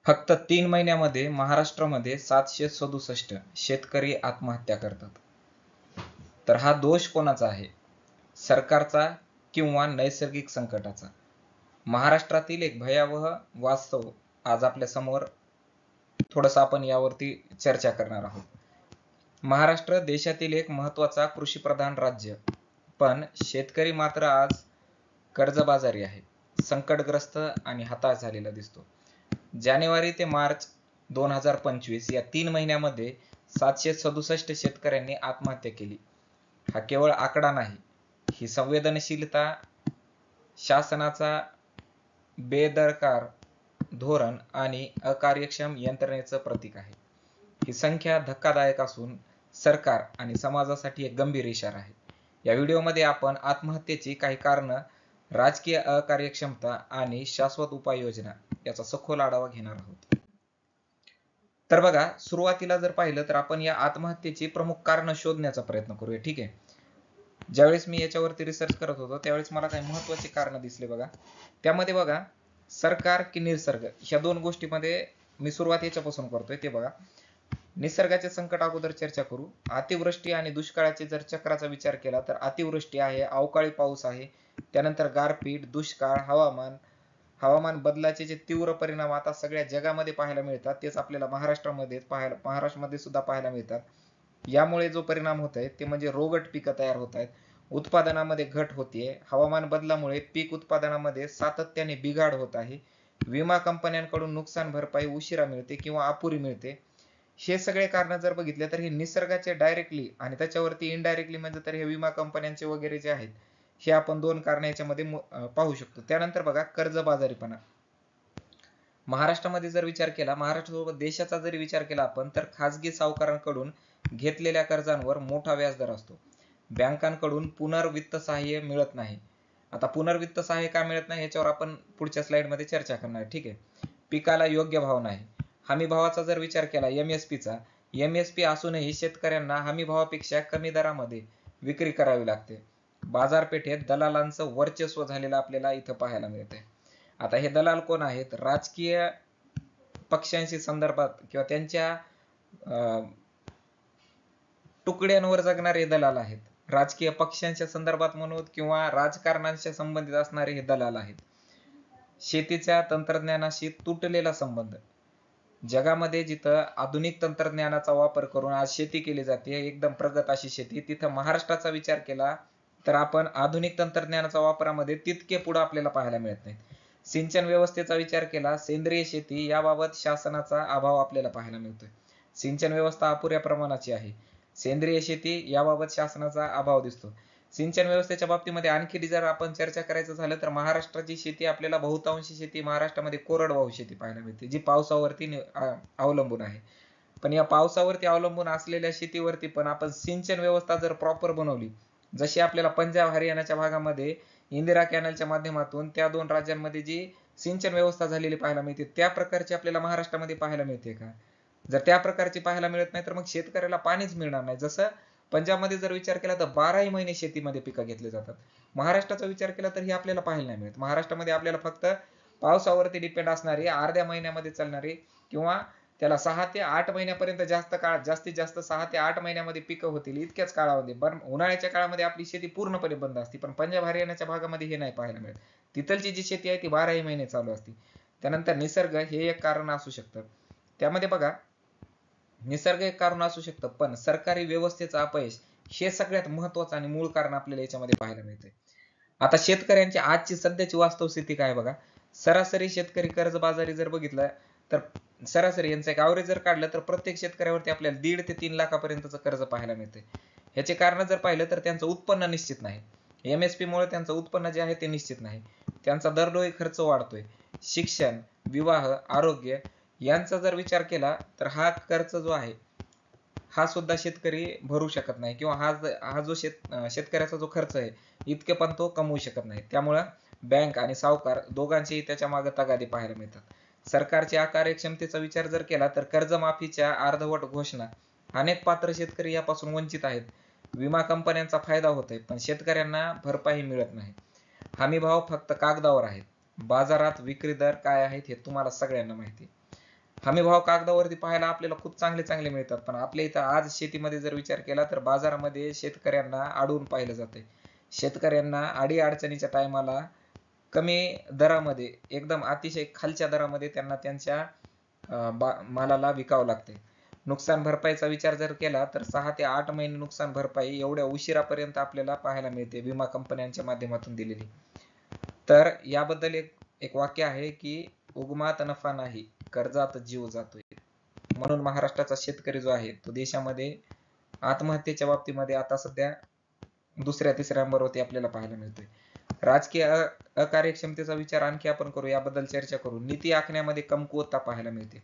फक्त 3 महिन्यामध्ये महाराष्ट्रामध्ये 767 शेतकरी आत्महत्या करतात. तर हा दोष कोणाचा आहे? सरकारचा किंवा नैसर्गिक संकटाचा? महाराष्ट्रातील एक भयावह वास्तव आज आपल्या समोर थोडंसं आपण यावरती चर्चा करणार आहोत. महाराष्ट्र देशातील एक महत्त्वाचा कृषीप्रधान राज्य, पण शेतकरी मात्र आज कर्जबाजारी आहे, संकटग्रस्त आणि हताश झालेला दिसतो. जानेवारी ते मार्च 2025 या 3 महिन्यामध्ये 767 शेतकऱ्यांनी आत्महत्या केली. हा केवळ आकडा नाही, ही संवेदनशीलता, शासनाचा बेदरकार धोरण आणि अकार्यक्षम यंत्रणेचं प्रतीक आहे. ही संख्या धक्कादायक असून सरकार आणि समाजासाठी एक गंभीर इशारा आहे. या व्हिडिओमध्ये आपण आत्महत्येची काही कारणं, राजकीय अकार्यक्षमता आणि शाश्वत उपाययोजना याचा सखोल आढावा घेणार आहोत. तर बघा, सुरुवातीला जर पाहिलं तर आपण या आत्महत्येची प्रमुख कारणं शोधण्याचा प्रयत्न करूया. ठीक आहे. ज्यावेळेस मी याच्यावरती रिसर्च करत होतो त्यावेळेस मला काही महत्त्वाची कारणं दिसले बघा. त्यामध्ये बघा, सरकार की निसर्ग, ह्या दोन गोष्टीमध्ये मी सुरुवात याच्यापासून करतोय. ते बघा, निसर्गाचे संकट अगोदर चर्चा करू. अतिवृष्टी आणि दुष्काळाचे जर चक्राचा विचार केला तर अतिवृष्टी आहे, अवकाळी पाऊस आहे, त्यानंतर गारपीट, दुष्काळ, हवामान बदलाचे जे तीव्र परिणाम आता सगळ्या जगामध्ये पाहायला मिळतात, तेच आपल्याला महाराष्ट्रामध्ये सुद्धा पाहायला मिळतात. यामुळे जो परिणाम होत आहे ते म्हणजे रोगट पिकं तयार होत आहेत, उत्पादनामध्ये घट होतीये, हवामान बदलामुळे पीक उत्पादनामध्ये सातत्याने बिघाड होत आहे, विमा कंपन्यांकडून नुकसान भरपाई उशिरा मिळते किंवा अपुरी मिळते. हे सगळे कारण जर बघितले तर हे निसर्गाचे डायरेक्टली आणि त्याच्यावरती इनडायरेक्टली म्हणजे तर हे विमा कंपन्यांचे वगैरे जे आहेत, हे आपण दोन कारण याच्यामध्ये पाहू शकतो. त्यानंतर बघा, कर्जबाजारीपणा. महाराष्ट्रामध्ये जर विचार केला, महाराष्ट्रासोबत देशाचा जरी विचार केला आपण, तर खाजगी सावकारांकडून घेतलेल्या कर्जांवर मोठा व्याजदर असतो. बँकांकडून पुनर्वित्त सहाय्य मिळत नाही. आता पुनर्वित्त सहाय्य का मिळत नाही याच्यावर आपण पुढच्या स्लाइडमध्ये चर्चा करणार आहे. ठीक आहे. पिकाला योग्य भाव नाही. हमी भावाचा जर विचार केला, एमएसपीचा, एमएसपी असूनही शेतकऱ्यांना हमी भावापेक्षा कमी दरामध्ये विक्री करावी लागते. बाजारपेठेत दलालांचं वर्चस्व झालेलं आपल्याला इथं पाहायला मिळते. आता हे दलाल कोण आहेत? राजकीय पक्षांशी संदर्भात किंवा त्यांच्या तुकड्यांवर जगणारे दलाल आहेत. राजकीय पक्षांच्या संदर्भात म्हणून किंवा राजकारणांशी संबंधित असणारे हे दलाल आहेत. शेतीच्या तंत्रज्ञानाशी तुटलेला संबंध. जगामध्ये जिथं आधुनिक तंत्रज्ञानाचा वापर करून आज शेती केली जाते, एकदम प्रगत अशी शेती, तिथं महाराष्ट्राचा विचार केला तर आपण आधुनिक तंत्रज्ञानाच्या वापरामध्ये तितके पुढे आपल्याला पाहायला मिळत नाही. सिंचन व्यवस्थेचा विचार केला, सेंद्रिय शेती याबाबत शासनाचा अभाव आपल्याला पाहायला मिळतोय. सिंचन व्यवस्था अपुऱ्या प्रमाणाची आहे. सेंद्रिय शेती याबाबत शासनाचा अभाव दिसतो. सिंचन व्यवस्थेच्या बाबतीमध्ये आणखी जर आपण चर्चा करायचं झालं तर महाराष्ट्राची शेती आपल्याला बहुतांशी शेती महाराष्ट्रामध्ये कोरडवाहू शेती पाहायला मिळते, जी पावसावरती अवलंबून आहे. पण या पावसावरती अवलंबून असलेल्या शेतीवरती पण आपण सिंचन व्यवस्था जर प्रॉपर बनवली, जशी आपल्याला पंजाब हरियाणाच्या भागामध्ये इंदिरा कॅनलच्या माध्यमातून त्या दोन राज्यांमध्ये जी सिंचन व्यवस्था झालेली पाहायला मिळते, त्या प्रकारची आपल्याला महाराष्ट्रामध्ये पाहायला मिळते का? जर त्या प्रकारची पाहायला मिळत नाही तर मग शेतकऱ्याला पाणीच मिळणार नाही. जसं पंजाबमध्ये जर विचार केला तर 12ही महिने शेतीमध्ये पिकं घेतली जातात. महाराष्ट्राचा विचार केला तर हे आपल्याला पाहायला नाही मिळत. महाराष्ट्रामध्ये आपल्याला फक्त पावसावरती डिपेंड असणारी, अर्ध्या महिन्यामध्ये चालणारी किंवा त्याला 6 ते 8 महिन्यापर्यंत जास्त काळ, जास्तीत जास्त 6 ते 8 महिन्यामध्ये पिकं होतील इतक्याच काळामध्ये. पण उन्हाळ्याच्या काळामध्ये आपली शेती पूर्णपणे बंद असते. पण पंजाब हरियाणाच्या भागामध्ये हे नाही पाहायला मिळत. तिथलची जी शेती आहे ती 12ही महिने चालू असते. त्यानंतर निसर्ग हे एक कारण असू शकतं. त्यामध्ये बघा, निसर्ग एक कारण असू शकतं, पण सरकारी व्यवस्थेचं अपयश हे सगळ्यात महत्त्वाचं आणि मूळ कारण आपल्याला याच्यामध्ये पाहायला मिळते. आता शेतकऱ्यांची आजची सध्याची वास्तव स्थिती काय बघा. सरासरी शेतकरी कर्जबाजारी जर बघितलं तर सरासरी यांचं एक ॲव्हरेज जर काढलं तर प्रत्येक शेतकऱ्यावरती आपल्याला 1.5 ते 3 लाखापर्यंतचं कर्ज पाहायला मिळते. ह्याचे कारण जर पाहिलं तर त्यांचं उत्पन्न निश्चित नाही. एमएसपी मुळे त्यांचं उत्पन्न जे आहे ते निश्चित नाही. त्यांचा दरडोई खर्च वाढतोय. शिक्षण, विवाह, आरोग्य यांचा जर विचार केला तर हा खर्च जो आहे हा सुद्धा शेतकरी भरू शकत नाही किंवा हा जो शेतकऱ्याचा जो खर्च आहे इतके पण तो कमवू शकत नाही. त्यामुळं बँक आणि सावकार दोघांचेही त्याच्या मागे तगादे पाहायला मिळतात. सरकारच्या कार्यक्षमतेचा विचार जर केला तर कर्जमाफीच्या अर्धवट घोषणा, अनेक पात्र शेतकरी यापासून वंचित आहेत. विमा कंपन्यांचा फायदा होतोय पण शेतकऱ्यांना भरपाई मिळत नाही. हमी भाव फक्त कागदावर आहेत. बाजारात विक्री दर काय आहेत हे तुम्हाला सगळ्यांना माहिती आहे. हमी भाव कागदावरती पाहायला आपल्याला खूप चांगले चांगले मिळतात, पण आपल्या इथं आज शेतीमध्ये जर विचार केला तर बाजारामध्ये शेतकऱ्यांना अडवून पाहिलं जाते. शेतकऱ्यांना अडी अडचणीच्या टायमाला कमी दरामध्ये, एकदम अतिशय खालच्या दरामध्ये त्यांना त्यांच्या मालाला विकावं लागते. नुकसान भरपाईचा विचार जर केला तर 6 ते 8 महिने नुकसान भरपाई एवढ्या उशिरापर्यंत आपल्याला पाहायला मिळते विमा कंपन्यांच्या माध्यमातून दिलेली. तर याबद्दल एक वाक्य आहे की उगमात नफा नाही, कर्जात जीव जातोय. म्हणून महाराष्ट्राचा शेतकरी जो आहे तो देशामध्ये आत्महत्येच्या बाबतीमध्ये आता सध्या दुसऱ्या तिसऱ्या नंबरवरती आपल्याला पाहायला मिळतोय. राजकीय अकार्यक्षमतेचा विचार आणखी आपण करू, याबद्दल चर्चा करू. नीती आखण्यामध्ये कमकुवतता पाहायला मिळते.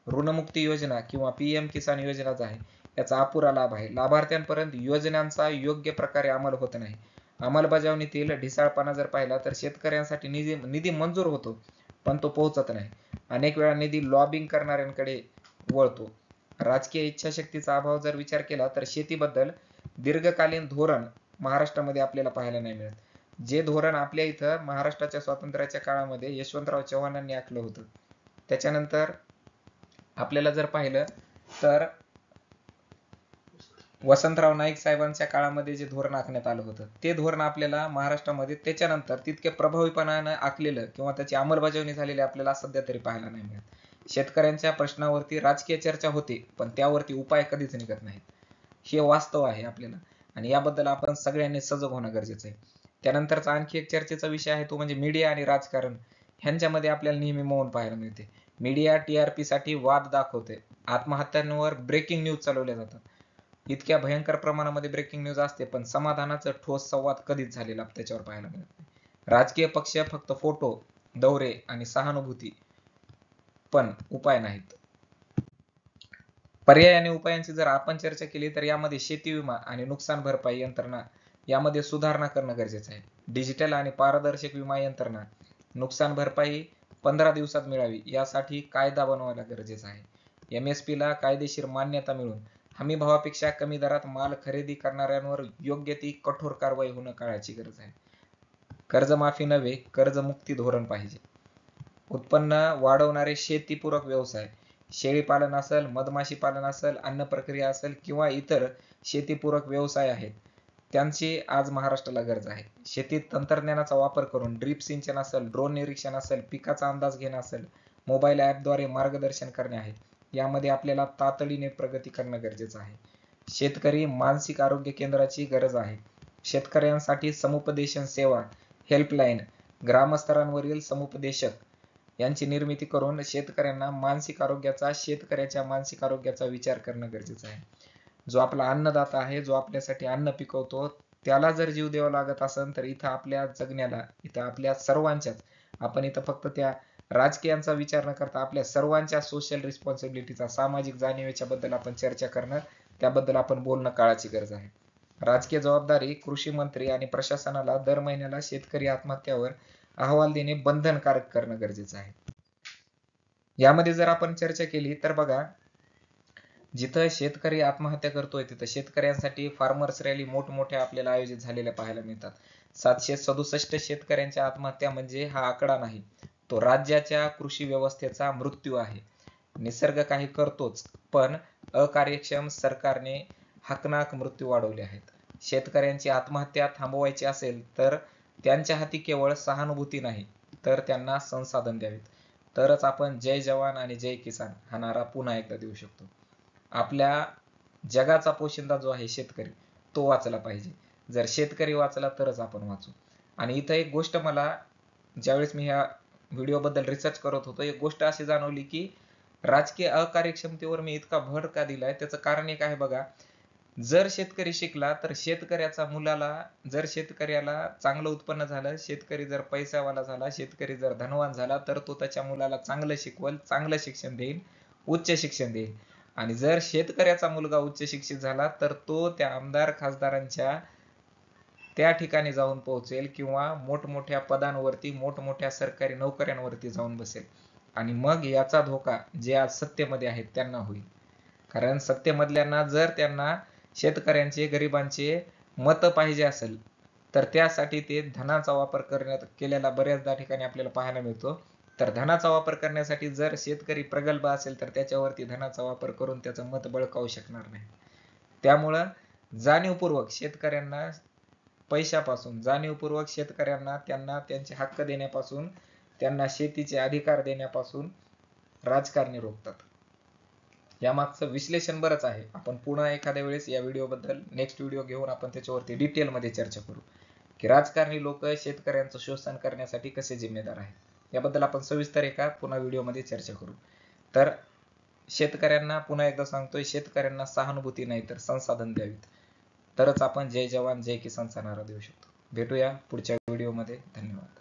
ऋणमुक्ती योजना किंवा पीएम किसान योजना जो आहे याचा अपुरा लाभ आहे. लाभार्थ्यांपर्यंत योजनांचा योग्य प्रकारे अंमल होत नाही. अंमलबजावणीतील ढिसाळपणा जर पाहिला तर शेतकऱ्यांसाठी निधी मंजूर होतो पण तो पोहोचत नाही. अनेक वेळा निधी लॉबिंग करणाऱ्यांकडे वळतो. राजकीय इच्छाशक्तीचा अभाव जर विचार केला तर शेतीबद्दल दीर्घकालीन धोरण महाराष्ट्रामध्ये आपल्याला पाहायला नाही मिळत. जे धोरण आपल्या इथं महाराष्ट्राच्या स्वातंत्र्याच्या काळामध्ये यशवंतराव चव्हाणांनी आखलं होतं, त्याच्यानंतर आपल्याला जर पाहिलं तर वसंतराव नाईक साहेबांच्या काळामध्ये जे धोरण आखण्यात आलं होतं ते धोरण आपल्याला महाराष्ट्रामध्ये त्याच्यानंतर तितके प्रभावीपणाने आखलेलं किंवा त्याची अंमलबजावणी झालेली आपल्याला सध्या तरी पाहायला नाही मिळत. शेतकऱ्यांच्या प्रश्नावरती राजकीय चर्चा होते पण त्यावरती उपाय कधीच निघत नाहीत. हे वास्तव आहे आपल्याला, आणि याबद्दल आपण सगळ्यांनी सजग होणं गरजेचं आहे. त्यानंतरचा आणखी एक चर्चेचा विषय आहे तो म्हणजे मीडिया आणि राजकारण. ह्यांच्यामध्ये आपल्याला नेहमी मौन पाहायला मिळते. मीडिया टीआरपी साठी वाद दाखवते. आत्महत्यांवर ब्रेकिंग न्यूज चालवल्या जातात. इतक्या भयंकर प्रमाणामध्ये ब्रेकिंग न्यूज असते पण समाधानाचा ठोस संवाद कधीच झालेला त्याच्यावर पाहायला मिळत नाही. राजकीय पक्ष फक्त फोटो, दौरे आणि सहानुभूती पण उपाय नाहीत. पर्याय आणि उपायांची जर आपण चर्चा केली तर यामध्ये शेती विमा आणि नुकसान भरपाई यंत्रणा यामध्ये सुधारणा करणं गरजेचं आहे. डिजिटल आणि पारदर्शक विमा यंत्रणा, नुकसान भरपाई 15 दिवसात मिळावी यासाठी कायदा बनवायला गरजेचा आहे. एमएसपी ला कायदेशीर मान्यता मिळून हमी भावापेक्षा कमी दरात माल खरेदी करणाऱ्यांवर योग्य ती कठोर कारवाई होणं काळाची गरज आहे. कर्जमाफी नव्हे, कर्जमुक्ती धोरण पाहिजे. उत्पन्न वाढवणारे शेतीपूरक व्यवसाय, शेळीपालन असेल, मधमाशी पालन असेल, अन्न प्रक्रिया असेल किंवा इतर शेतीपूरक व्यवसाय आहेत, त्यांची आज महाराष्ट्राला गरज आहे. शेतीत तंत्रज्ञानाचा वापर करून ड्रीप सिंचन असेल, ड्रोन निरीक्षण असेल, पिकाचा अंदाज घेणं असेल, मोबाईल ॲपद्वारे मार्गदर्शन करणे आहे. यामध्ये आपल्याला तातडीने प्रगती करणं गरजेचं आहे. शेतकरी मानसिक आरोग्य केंद्राची गरज आहे. शेतकऱ्यांसाठी समुपदेशन सेवा, हेल्पलाईन, ग्रामस्तरांवरील समुपदेशक यांची निर्मिती करून शेतकऱ्यांना शेतकऱ्याच्या मानसिक आरोग्याचा विचार करणं गरजेचं आहे. जो आपला अन्नदाता आहे, जो आपल्यासाठी अन्न पिकवतो, त्याला जर जीव द्यावा लागत असेल तर इथं आपल्या जगण्याला, इथं आपल्या सर्वांच्याच, आपण इथं फक्त त्या राजकीयांचा विचार न करता आपल्या सर्वांच्या सोशल रिस्पॉन्सिबिलिटीचा, सामाजिक जाणीवेच्या बद्दल आपण चर्चा करणं, त्याबद्दल आपण बोलणं काळाची गरज आहे. राजकीय जबाबदारी कृषी मंत्री आणि प्रशासनाला दर महिन्याला शेतकरी आत्महत्यावर अहवाल देणे बंधनकारक करणं गरजेचं आहे. यामध्ये जर आपण चर्चा केली तर बघा, जिथं शेतकरी आत्महत्या करतोय तिथं शेतकऱ्यांसाठी फार्मर्स रॅली मोठमोठ्या आपल्याला आयोजित झालेल्या पाहायला मिळतात. 767 शेतकऱ्यांच्या आत्महत्या म्हणजे हा आकडा नाही, तो राज्याच्या कृषी व्यवस्थेचा मृत्यू आहे. निसर्ग काही करतोच पण अकार्यक्षम सरकारने हकनाक मृत्यू वाढवले आहेत. शेतकऱ्यांची आत्महत्या थांबवायची असेल तर त्यांच्या हाती केवळ सहानुभूती नाही तर त्यांना संसाधन द्यावेत. तरच आपण जय जवान आणि जय किसान हा नारा पुन्हा एकदा देऊ शकतो. आपल्या जगाचा पोशिंदा जो आहे शेतकरी, तो वाचला पाहिजे. जर शेतकरी वाचला तरच आपण वाचू. आणि इथं एक गोष्ट मला, ज्यावेळेस मी ह्या व्हिडिओ बद्दल रिसर्च करत होतो, एक गोष्ट अशी जाणवली की राजकीय अकार्यक्षमतेवर मी इतका भर का दिलाय, त्याचं कारण एक आहे बघा. जर शेतकरी शिकला तर जर शेतकऱ्याला चांगलं उत्पन्न झालं, शेतकरी जर पैसावाला झाला, शेतकरी जर धनवान झाला तर तो त्याच्या मुलाला चांगलं शिकवल, चांगलं शिक्षण देईल, उच्च शिक्षण देईल. आणि जर शेतकऱ्याचा मुलगा उच्च शिक्षित झाला तर तो त्या आमदार खासदारांच्या त्या ठिकाणी जाऊन पोहोचेल किंवा मोठमोठ्या पदांवरती, मोठमोठ्या सरकारी नोकऱ्यांवरती जाऊन बसेल. आणि मग याचा धोका जे आज सत्तेमध्ये आहेत त्यांना होईल. कारण सत्तेमधल्यांना जर त्यांना शेतकऱ्यांचे, गरिबांचे मत पाहिजे असेल तर त्यासाठी ते धनाचा वापर केलेला बऱ्याचदा ठिकाणी आपल्याला पाहायला मिळतो. तर धनाचा वापर करण्यासाठी जर शेतकरी प्रगल्भ असेल तर त्याच्यावरती धनाचा वापर करून त्याचं मत बळकावू शकणार नाही. त्यामुळं जाणीवपूर्वक शेतकऱ्यांना पैशापासून, जाणीवपूर्वक शेतकऱ्यांना त्यांना त्यांचे हक्क देण्यापासून, त्यांना शेतीचे अधिकार देण्यापासून राजकारणी रोखतात. यामागचं विश्लेषण बरंच आहे. आपण पुन्हा एखाद्या वेळेस या व्हिडिओबद्दल नेक्स्ट व्हिडिओ घेऊन आपण त्याच्यावरती डिटेलमध्ये चर्चा करू की राजकारणी लोक शेतकऱ्यांचं शोषण करण्यासाठी कसे जिम्मेदार आहेत. याबद्दल आपण सविस्तर एका पुन्हा व्हिडिओमध्ये चर्चा करू. तर शेतकऱ्यांना पुन्हा एकदा सांगतोय, शेतकऱ्यांना सहानुभूती नाही तर संसाधन द्यावीत, तरच आपण जय जवान जय किसानचा नारा देऊ शकतो. भेटूया पुढच्या व्हिडिओमध्ये. धन्यवाद.